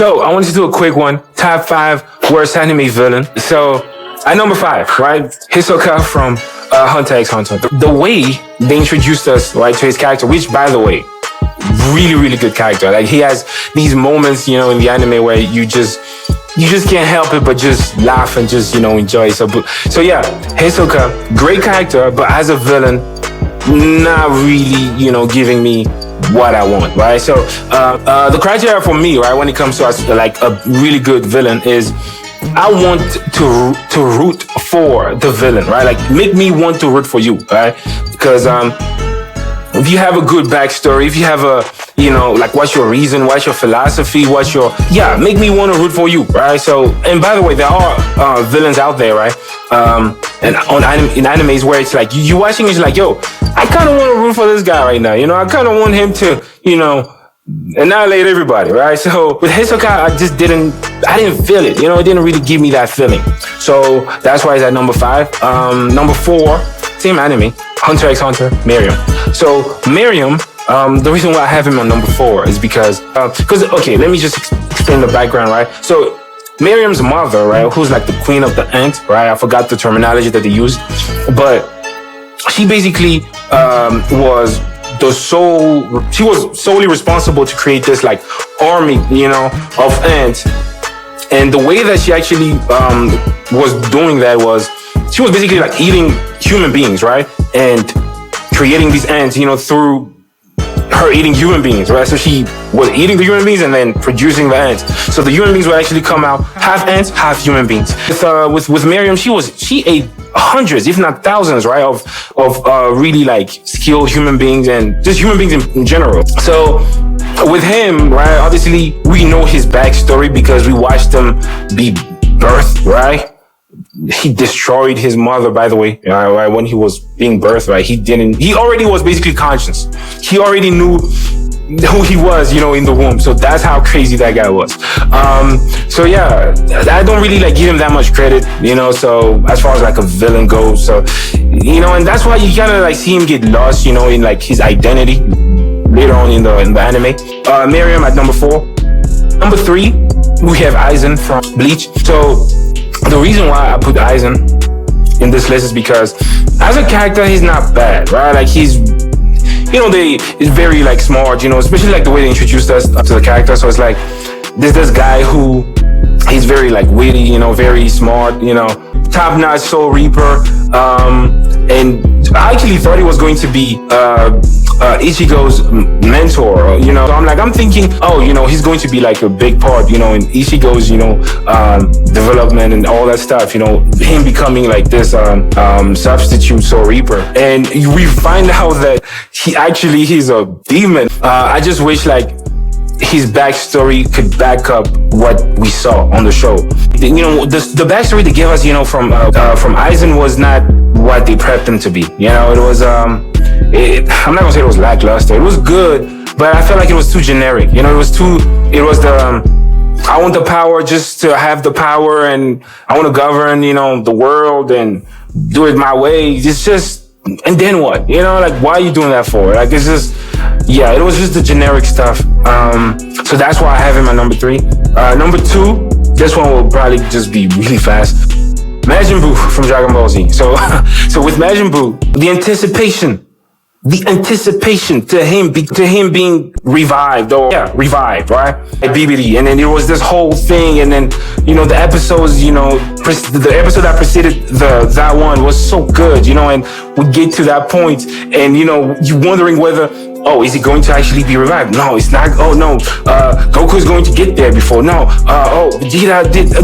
So I want to do a quick one. Top 5 worst anime villain. So at number 5, right? Hisoka from Hunter x Hunter. The way they introduced us, right, to his character, which, by the way, really, really good character. Like, he has these moments, in the anime where you just can't help it but just laugh and just, enjoy. So yeah, Hisoka, great character, but as a villain, not really, giving me what I want, right? So the criteria for me, right, when it comes to like a really good villain is I want to root for the villain, right? Like, make me want to root for you, right? Because if you have a good backstory, if you have a, like, what's your reason, what's your philosophy, make me want to root for you, right? So, and by the way, there are villains out there, right? And in animes where it's like, you watching, it's like, yo, I kind of want to root for this guy right now, I kind of want him to, annihilate everybody, right? So with Hisoka, I didn't feel it, it didn't really give me that feeling. So that's why it's at number 5. Number 4, same anime, Hunter x Hunter, Miriam. So Miriam, the reason why I have him on number 4 is because okay, let me just explain the background, right? So Miriam's mother, right, who's like the queen of the ant, right? I forgot the terminology that they used, but she basically was solely responsible to create this like army, of ants. And the way that she actually was doing that was she was basically like eating human beings, right? And creating these ants, through her eating human beings, right? So she was eating the human beings and then producing the ants. So the human beings would actually come out half ants, half human beings. With Miriam, she ate hundreds, if not thousands, right, of really like skilled human beings and just human beings in general. So with him, right, obviously we know his backstory because we watched him be birthed, right? He destroyed his mother, by the way, right, when he was being birthed, right? He already was basically conscious. He already knew who he was, in the womb. So that's how crazy that guy was. So yeah, I don't really like give him that much credit, so as far as like a villain goes. So, and that's why you kind of like see him get lost, in like his identity later on in the anime. Miriam at number 4. Number 3, we have Aizen from Bleach. So the reason why I put Aizen in this list is because as a character, he's not bad, right? Like, he's, he's very like smart, especially like the way they introduced us to the character. So it's like, there's this guy who, he's very like witty, very smart, top-notch Soul Reaper. And I actually thought he was going to be Ichigo's mentor, So I'm thinking, he's going to be like a big part, in Ichigo's, development and all that stuff, him becoming like this substitute Soul Reaper. And we find out that he's a demon. I just wish like his backstory could back up what we saw on the show. The backstory they gave us, from Aizen was not what they prepped him to be. It was I'm not gonna say it was lackluster. It was good, but I felt like it was too generic. It was the I want the power just to have the power, and I want to govern, the world and do it my way. It's just, and then what? Like, why are you doing that for? Like, it's just, yeah, it was just the generic stuff. So that's why I have him at number 3. Number 2, this one will probably just be really fast. Majin Buu from Dragon Ball Z. So with Majin Buu, the anticipation to him being revived, right? At BBD. And then there was this whole thing, and then, the episodes, the episode that preceded that one was so good, and we get to that point, and, you're wondering whether, is he going to actually be revived? No, it's not. Oh, no. Goku is going to get there before. No. Vegeta did.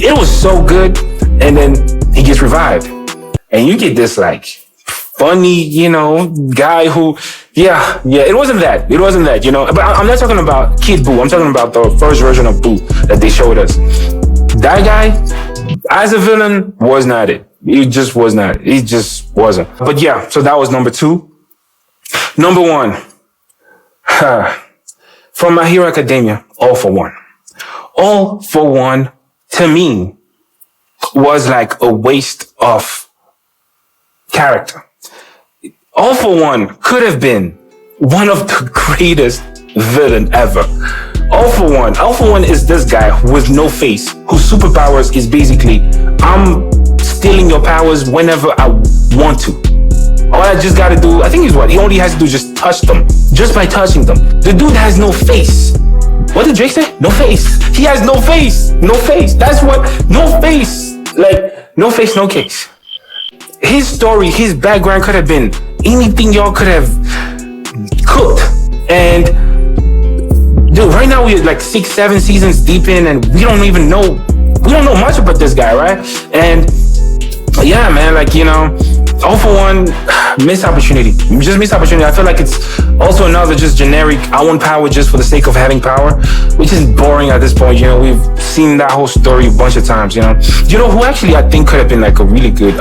It was so good. And then he gets revived. And you get this, like, funny, guy who, it wasn't that. But I'm not talking about Kid Buu. I'm talking about the first version of Buu that they showed us. That guy, as a villain, was not it. He just was not. He just wasn't. But yeah, so that was number 2. Number 1, from My Hero Academia, All for One. All for One, to me, was like a waste of character. All for One could have been one of the greatest villain ever. Alpha One is this guy with no face, whose superpowers is basically, I'm stealing your powers whenever I want to. All I just gotta do, I think is what he only has to do, just touch them. Just by touching them. The dude has no face. What did Drake say? No face. He has no face. No face. That's what, no face. Like, no face, no case. His story, his background could have been anything y'all could have cooked. And dude, right now we're like 6-7 seasons deep in, and we don't know much about this guy, right? And yeah, man, like, Alpha One, missed opportunity. Just missed opportunity. I feel like it's also another just generic, I want power just for the sake of having power, which is boring at this point. We've seen that whole story a bunch of times, who actually I think could have been like a really good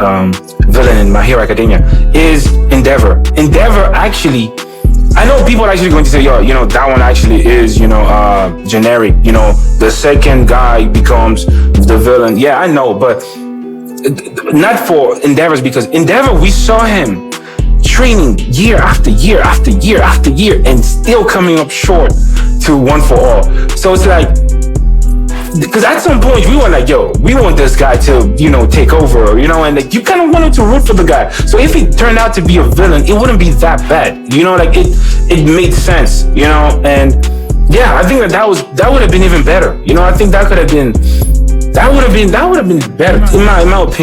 villain in My Hero Academia is Endeavor. Endeavor actually, I know people are actually going to say, that one actually is, generic. The second guy becomes the villain. Yeah, I know, but not for Endeavors, because Endeavor, we saw him training year after year after year after year and still coming up short to One for All. So it's like, because at some point we were like, we want this guy to, take over, and like you kind of wanted to root for the guy. So if he turned out to be a villain, it wouldn't be that bad, like it made sense, and yeah, I think that would have been even better. I think that would have been better in my opinion.